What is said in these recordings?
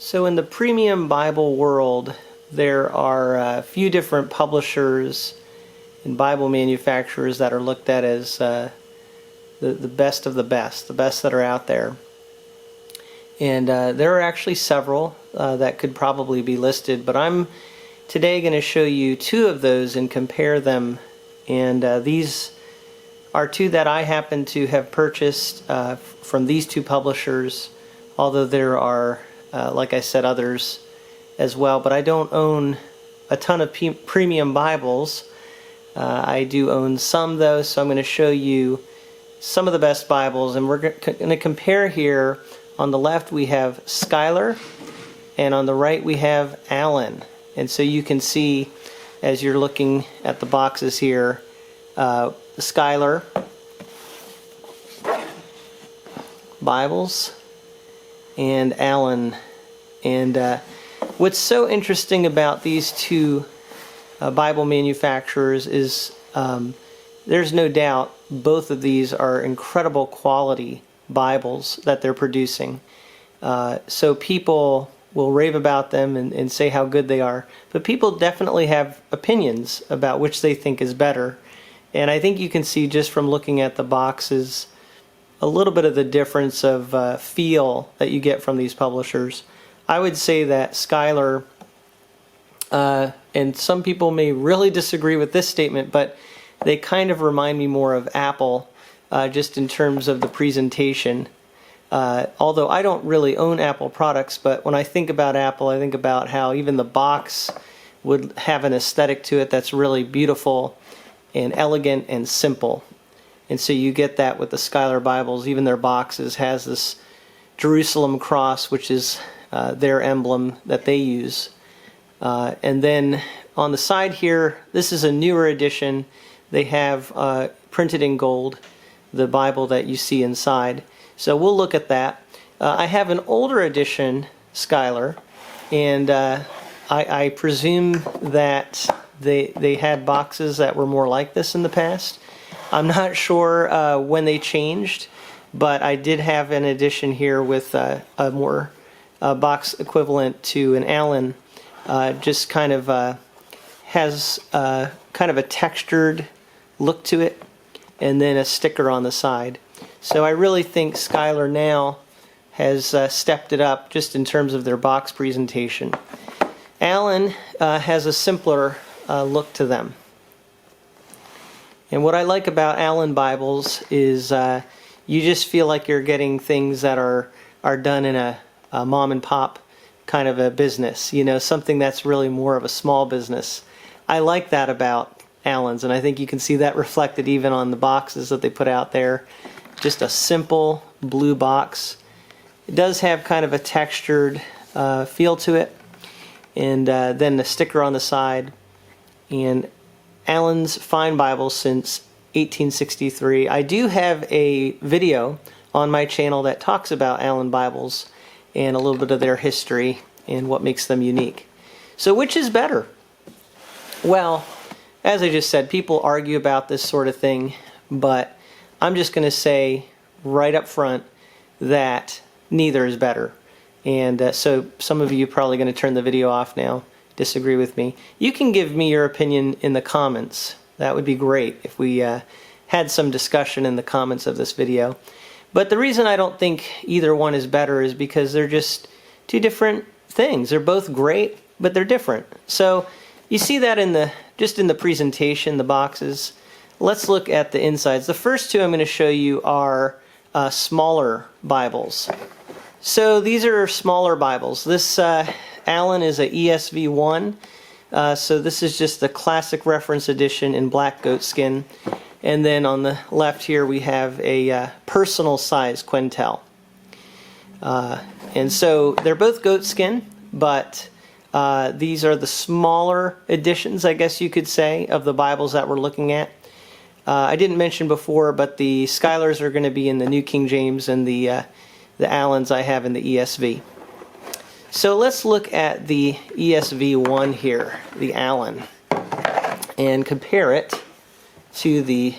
So in the premium Bible world, there are a few different publishers and Bible manufacturers that are looked at as the best of the best that are out there. And there are actually several that could probably be listed, but I'm today going to show you two of those and compare them. And these are two that I happen to have purchased from these two publishers, although there are, like I said, others as well. But I don't own a ton of premium Bibles. I do own some, though, so I'm going to show you some of the best Bibles, and we're going to compare here. On the left we have Schuyler, and on the right we have Allan. And so you can see, as you're looking at the boxes here, the Schuyler Bibles and Allan. And what's so interesting about these two Bible manufacturers is there's no doubt both of these are incredible quality Bibles that they're producing. So people will rave about them and say how good they are, but people definitely have opinions about which they think is better. And I think you can see just from looking at the boxes a little bit of the difference of feel that you get from these publishers. I would say that Schuyler, and some people may really disagree with this statement, but they kind of remind me more of Apple, just in terms of the presentation. Although I don't really own Apple products, but when I think about Apple, I think about how even the box would have an aesthetic to it that's really beautiful and elegant and simple. And so you get that with the Schuyler Bibles. Even their boxes has this Jerusalem cross, which is their emblem that they use. And then on the side here, this is a newer edition. They have printed in gold the Bible that you see inside. So we'll look at that. I have an older edition Schuyler, and I presume that they had boxes that were more like this in the past. I'm not sure when they changed, but I did have an edition here with a more box equivalent to an Allan. Just kind of has kind of a textured look to it, and then a sticker on the side. So I really think Schuyler now has stepped it up just in terms of their box presentation. Allan has a simpler look to them. And what I like about Allan Bibles is you just feel like you're getting things that are done in a mom and pop kind of a business, you know, something that's really more of a small business. I like that about Allans, and I think you can see that reflected even on the boxes that they put out there. Just a simple blue box. It does have kind of a textured feel to it, and then the sticker on the side. And Allan's Fine Bible since 1863. I do have a video on my channel that talks about Allan Bibles and a little bit of their history and what makes them unique. So which is better? Well, as I just said, people argue about this sort of thing, but I'm just going to say right up front that neither is better. And so some of you are probably going to turn the video off now, disagree with me. You can give me your opinion in the comments. That would be great if we had some discussion in the comments of this video. But the reason I don't think either one is better is because they're just two different things. They're both great, but they're different. So you see that just in the presentation, the boxes. Let's look at the insides. The first two I'm going to show you are smaller Bibles. So these are smaller Bibles. This Allan is a ESV1. So this is just the classic reference edition in black goatskin. And then on the left here we have a personal size Quintel. And so they're both goatskin, but these are the smaller editions, I guess you could say, of the Bibles that we're looking at. I didn't mention before, but the Schuylers are going to be in the New King James, and the Allans I have in the ESV. So let's look at the ESV1 here, the Allan, and compare it to the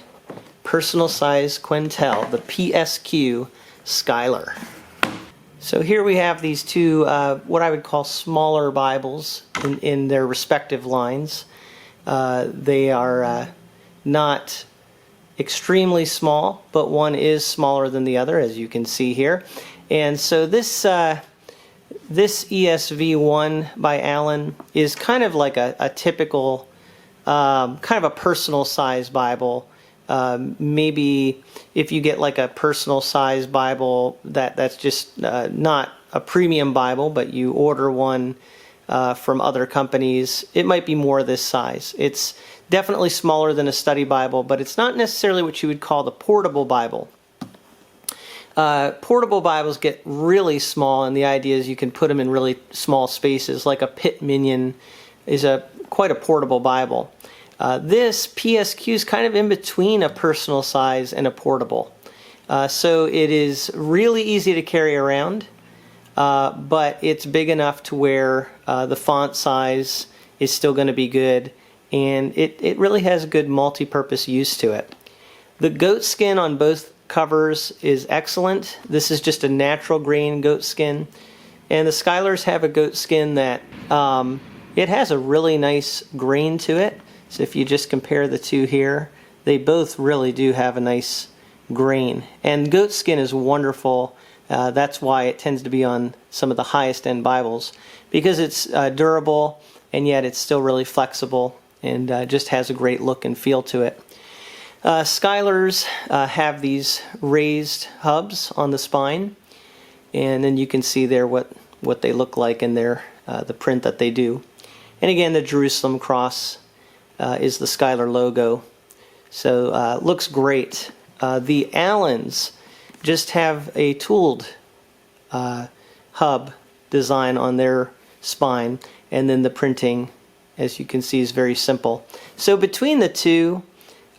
personal size Quintel, the PSQ Schuyler. So here we have these two, what I would call smaller Bibles in their respective lines. They are not extremely small, but one is smaller than the other, as you can see here. And so this ESV1 by Allan is kind of like a typical, kind of a personal size Bible. Maybe if you get like a personal size Bible that's just not a premium Bible, but you order one from other companies, it might be more this size. It's definitely smaller than a study Bible, but it's not necessarily what you would call the portable Bible. Portable Bibles get really small, and the idea is you can put them in really small spaces, like a Pit Minion is quite a portable Bible. This PSQ is kind of in between a personal size and a portable. So it is really easy to carry around, but it's big enough to where the font size is still going to be good, and it really has a good multi-purpose use to it. The goat skin on both covers is excellent. This is just a natural grain goat skin, and the Schuylers have a goat skin that it has a really nice grain to it. So if you just compare the two here, they both really do have a nice grain. And goat skin is wonderful. That's why it tends to be on some of the highest end Bibles, because it's durable and yet it's still really flexible and just has a great look and feel to it. Schuylers have these raised hubs on the spine, and then you can see there what they look like in their the print that they do. And again, the Jerusalem cross is the Schuyler logo, so looks great. The Allans just have a tooled hub design on their spine, and then the printing, as you can see, is very simple. So between the two,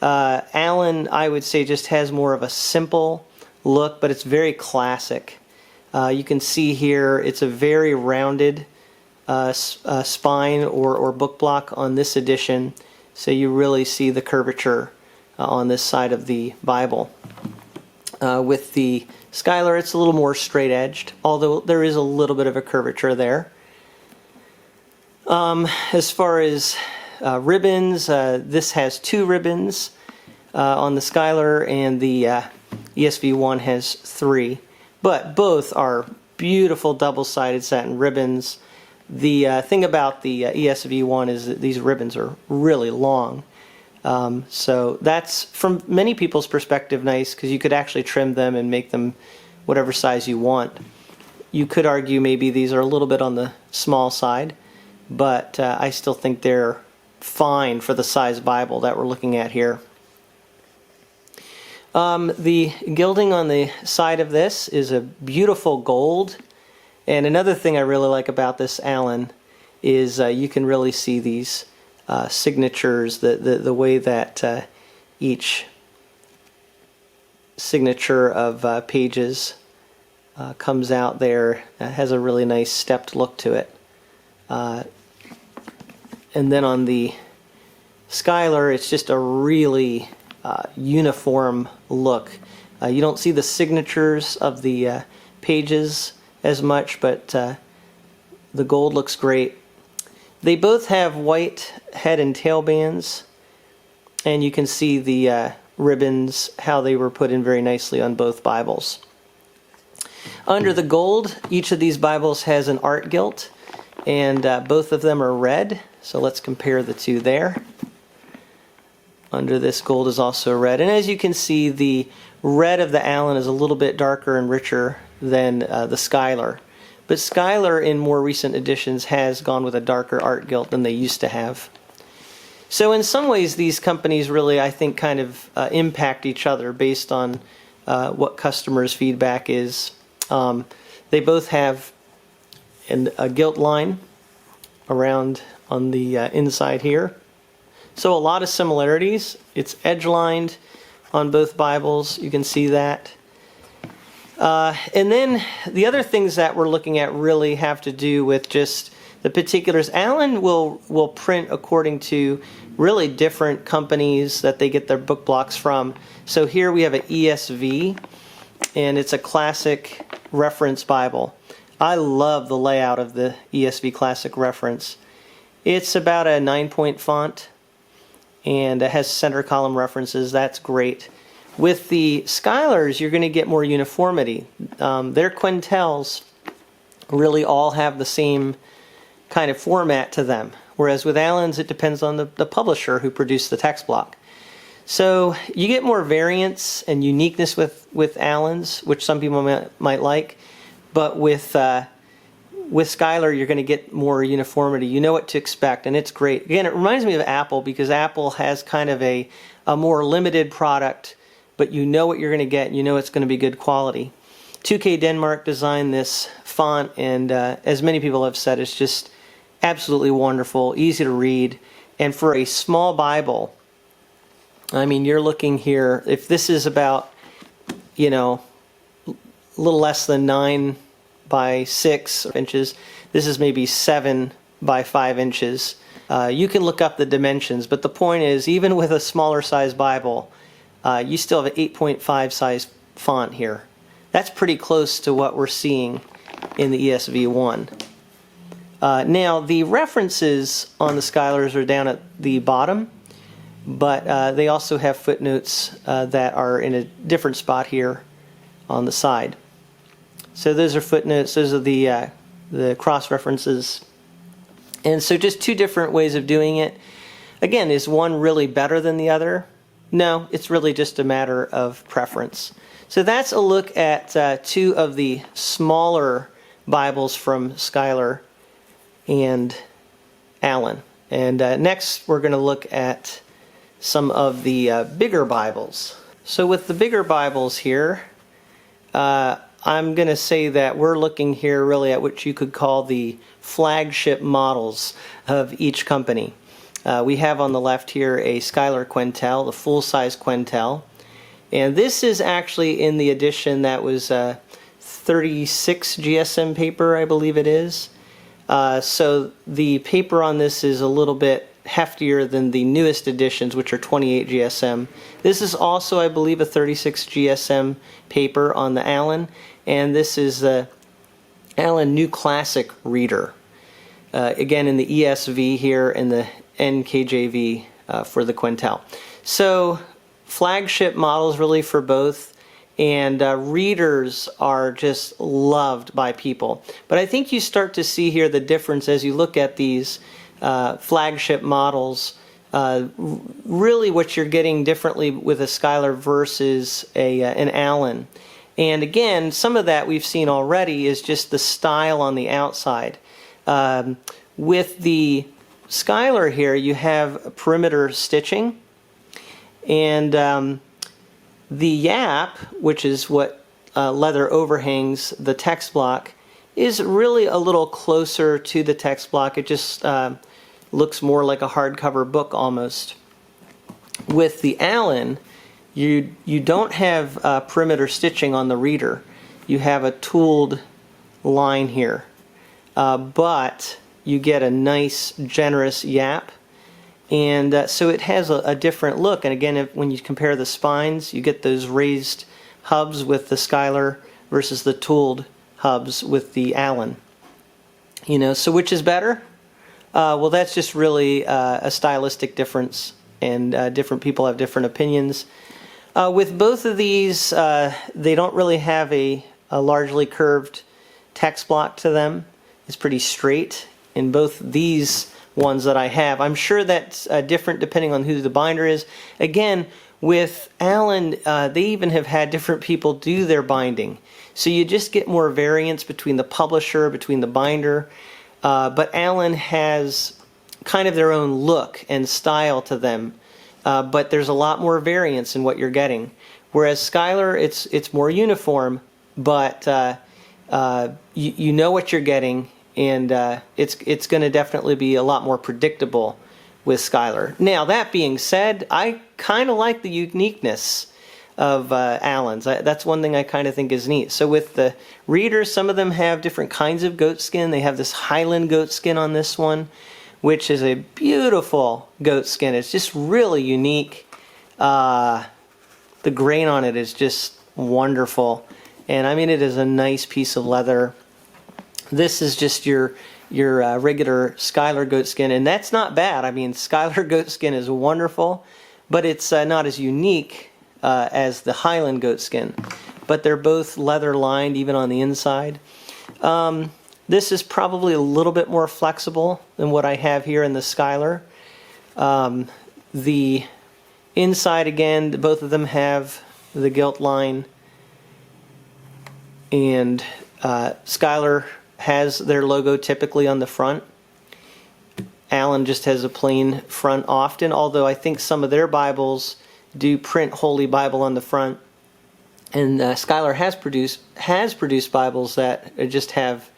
Allan, I would say, just has more of a simple look, but it's very classic. You can see here it's a very rounded spine or book block on this edition, so you really see the curvature on this side of the Bible. With the Schuyler, it's a little more straight-edged, although there is a little bit of a curvature there. As far as ribbons, this has 2 ribbons on the Schuyler, and the ESV1 has 3. But both are beautiful double-sided satin ribbons. The thing about the ESV1 is that these ribbons are really long. So that's, from many people's perspective, nice, because you could actually trim them and make them whatever size you want. You could argue maybe these are a little bit on the small side, but I still think they're fine for the size Bible that we're looking at here. The gilding on the side of this is a beautiful gold. And another thing I really like about this Allan is you can really see these signatures, the way that each signature of pages comes out there. Has a really nice stepped look to it. And then on the Schuyler, it's just a really uniform look. You don't see the signatures of the pages as much, but the gold looks great. They both have white head and tail bands, and you can see the ribbons, how they were put in very nicely on both Bibles. Under the gold, each of these Bibles has an art gilt, and both of them are red, so let's compare the two there. Under this, gold is also red, and as you can see, the red of the Allan is a little bit darker and richer than the Schuyler. But Schuyler in more recent editions has gone with a darker art gilt than they used to have. So in some ways these companies really, I think, kind of impact each other based on what customers' feedback is. They both have a gilt line around on the inside here. So a lot of similarities. It's edge-lined on both Bibles. You can see that. And then the other things that we're looking at really have to do with just the particulars. Allan will print according to really different companies that they get their book blocks from. So here we have an ESV, and it's a classic Reference Bible. I love the layout of the ESV Classic Reference. It's about a 9-point font, and it has center column references. That's great. With the Schuylers, you're going to get more uniformity. Their quintels really all have the same kind of format to them, whereas with Allan's, it depends on the publisher who produced the text block. So you get more variance and uniqueness with Allan's, which some people might like, but with Schuyler, you're going to get more uniformity. You know what to expect, and it's great. Again, it reminds me of Apple, because Apple has kind of a more limited product, but you know what you're going to get, and you know it's going to be good quality. 2K Denmark designed this font, and as many people have said, it's just absolutely wonderful, easy to read, and for a small Bible, I mean, you're looking here, if this is about, you know, a little less than 9 by 6 inches, this is maybe 7 by 5 inches. You can look up the dimensions, but the point is, even with a smaller size Bible, you still have an 8.5 size font here. That's pretty close to what we're seeing in the ESV 1. Now, the references on the Schuylers are down at the bottom, but they also have footnotes that are in a different spot here on the side. So those are footnotes, those are the cross references. And so just two different ways of doing it. Again, is one really better than the other? No, it's really just a matter of preference. So that's a look at two of the smaller Bibles from Schuyler and Allan. And next we're going to look at some of the bigger Bibles. So with the bigger Bibles here, I'm going to say that we're looking here really at what you could call the flagship models of each company. We have on the left here a Schuyler Quintel, the full-size Quintel. And this is actually in the edition that was 36 GSM paper, I believe it is. So the paper on this is a little bit heftier than the newest editions, which are 28 GSM. This is also, I believe, a 36 GSM paper on the Allan, and this is the Allan New Classic Reader. Again, in the ESV here and the NKJV for the Quintel. So flagship models really for both, and readers are just loved by people. But I think you start to see here the difference as you look at these flagship models, really what you're getting differently with a Schuyler versus an Allan. And again, some of that we've seen already is just the style on the outside. With the Schuyler here, you have perimeter stitching, and the yap, which is what leather overhangs the text block, is really a little closer to the text block. It just looks more like a hardcover book almost. With the Allan, you don't have perimeter stitching on the reader. You have a tooled line here, but you get a nice generous yap, and so it has a different look. And again, when you compare the spines, you get those raised hubs with the Schuyler versus the tooled hubs with the Allan. You know, so which is better? Well, that's just really a stylistic difference, and different people have different opinions. With both of these, they don't really have a largely curved text block to them. It's pretty straight in both these ones that I have. I'm sure that's different depending on who the binder is. Again, with Allan, they even have had different people do their binding. So you just get more variance between the publisher, between the binder. But Allan has kind of their own look and style to them. But there's a lot more variance in what you're getting. Whereas Schuyler, it's more uniform, but you know what you're getting, and it's going to definitely be a lot more predictable with Schuyler. Now, that being said, I kind of like the uniqueness of Allan's. That's one thing I kind of think is neat. So with the readers, some of them have different kinds of goat skin. They have this Highland goat skin on this one, which is a beautiful goat skin. It's just really unique. The grain on it is just wonderful. And I mean, it is a nice piece of leather. This is just your regular Schuyler goatskin, and that's not bad. I mean, Schuyler goatskin is wonderful, but it's not as unique as the Highland goatskin. But they're both leather lined, even on the inside. This is probably a little bit more flexible than what I have here in the Schuyler. The inside, again, both of them have the gilt line, and Schuyler has their logo typically on the front. Allan just has a plain front often, although I think some of their Bibles do print Holy Bible on the front. And Schuyler has produced Bibles that just have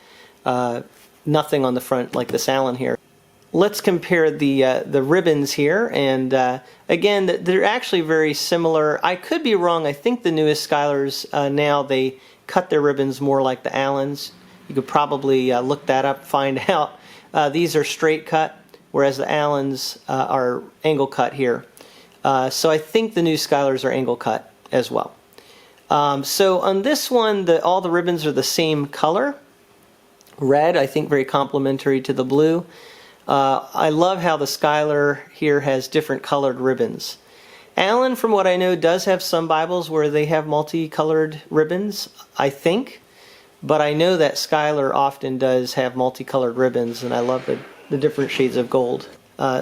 nothing on the front, like this Allan here. Let's compare the ribbons here, and again, they're actually very similar. I could be wrong. I think the newest Schuyler's now they cut their ribbons more like the Allans. You could probably look that up, find out. These are straight cut, whereas the Allans are angle cut here. So I think the new Schuylers are angle cut as well. So on this one, all the ribbons are the same color. Red, I think very complementary to the blue. I love how the Schuyler here has different colored ribbons. Allan, from what I know, does have some Bibles where they have multicolored ribbons, I think. But I know that Schuyler often does have multicolored ribbons, and I love the different shades of gold.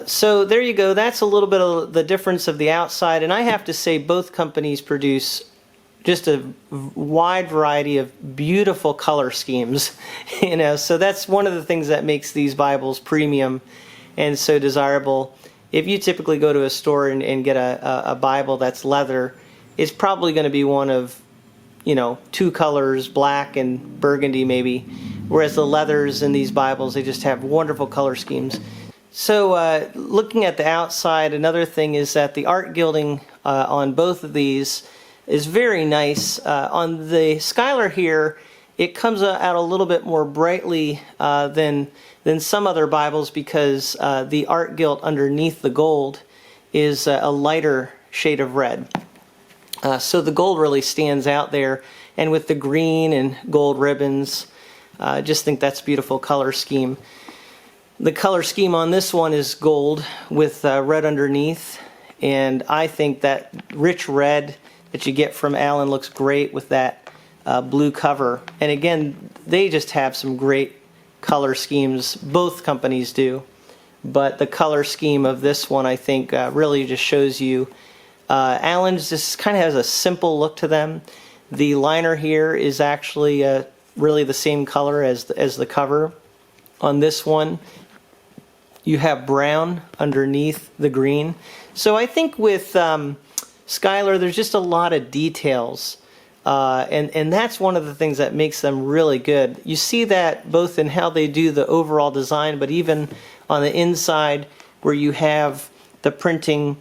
So there you go. That's a little bit of the difference of the outside. And I have to say both companies produce just a wide variety of beautiful color schemes. So that's one of the things that makes these Bibles premium and so desirable. If you typically go to a store and get a Bible that's leather, it's probably going to be one of two colors, black and burgundy maybe, whereas the leathers in these Bibles, they just have wonderful color schemes. So looking at the outside, another thing is that the art gilding on both of these is very nice. On the Schuyler here, it comes out a little bit more brightly than some other Bibles because the art gilt underneath the gold is a lighter shade of red. So the gold really stands out there, and with the green and gold ribbons, I just think that's a beautiful color scheme. The color scheme on this one is gold with red underneath, and I think that rich red that you get from Allan looks great with that blue cover. And again, they just have some great color schemes. Both companies do, but the color scheme of this one, I think, really just shows you Allan's just kind of has a simple look to them. The liner here is actually really the same color as the cover. On this one, you have brown underneath the green. So I think with Schuyler, there's just a lot of details. And that's one of the things that makes them really good. You see that both in how they do the overall design, but even on the inside where you have the printing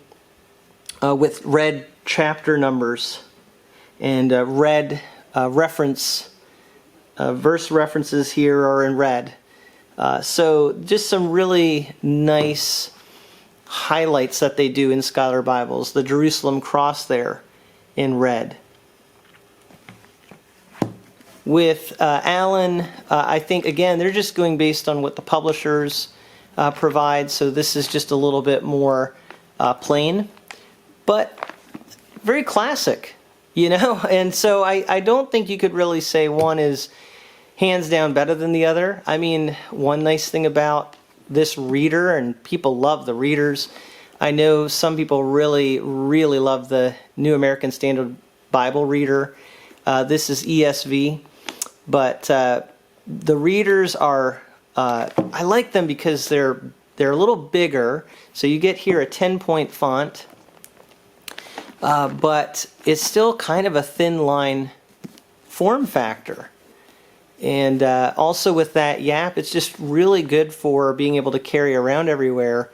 with red chapter numbers and red verse references here are in red. So just some really nice highlights that they do in Schuyler Bibles. The Jerusalem cross there in red. With Allan, I think, again, they're just going based on what the publishers provide. So this is just a little bit more plain, but very classic, And so I don't think you could really say one is hands down better than the other. I mean, one nice thing about this reader, and people love the readers. I know some people really, really love the New American Standard Bible reader. This is ESV, but the readers are, I like them because they're a little bigger. So you get here a 10-point font, but it's still kind of a thin line form factor. And also with that yap, it's just really good for being able to carry around everywhere.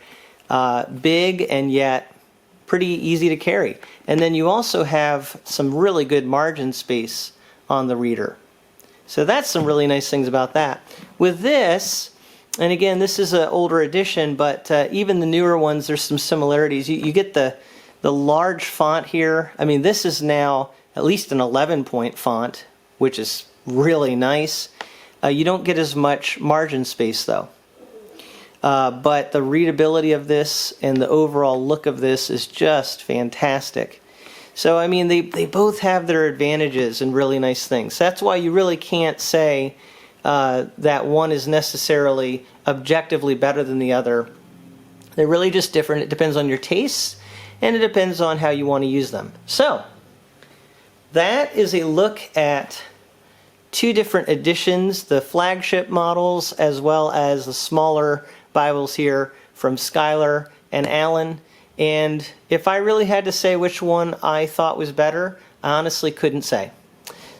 Big and yet pretty easy to carry. And then you also have some really good margin space on the reader. So that's some really nice things about that. With this, and again, this is an older edition, but even the newer ones, there's some similarities. You get the large font here. I mean, this is now at least an 11-point font, which is really nice. You don't get as much margin space though. But the readability of this and the overall look of this is just fantastic. So, I mean, they both have their advantages and really nice things. That's why you really can't say that one is necessarily objectively better than the other. They're really just different. It depends on your tastes, and it depends on how you want to use them. So, that is a look at two different editions, the flagship models as well as the smaller Bibles here from Schuyler and Allan. And if I really had to say which one I thought was better, I honestly couldn't say.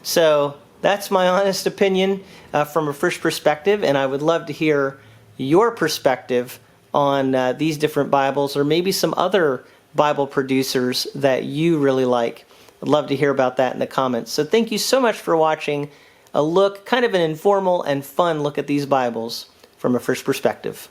So that's my honest opinion from a Frisch perspective, and I would love to hear your perspective on these different Bibles, or maybe some other Bible producers that you really like. I'd love to hear about that in the comments. So thank you so much for watching a look, kind of an informal and fun look at these Bibles from a Frisch perspective.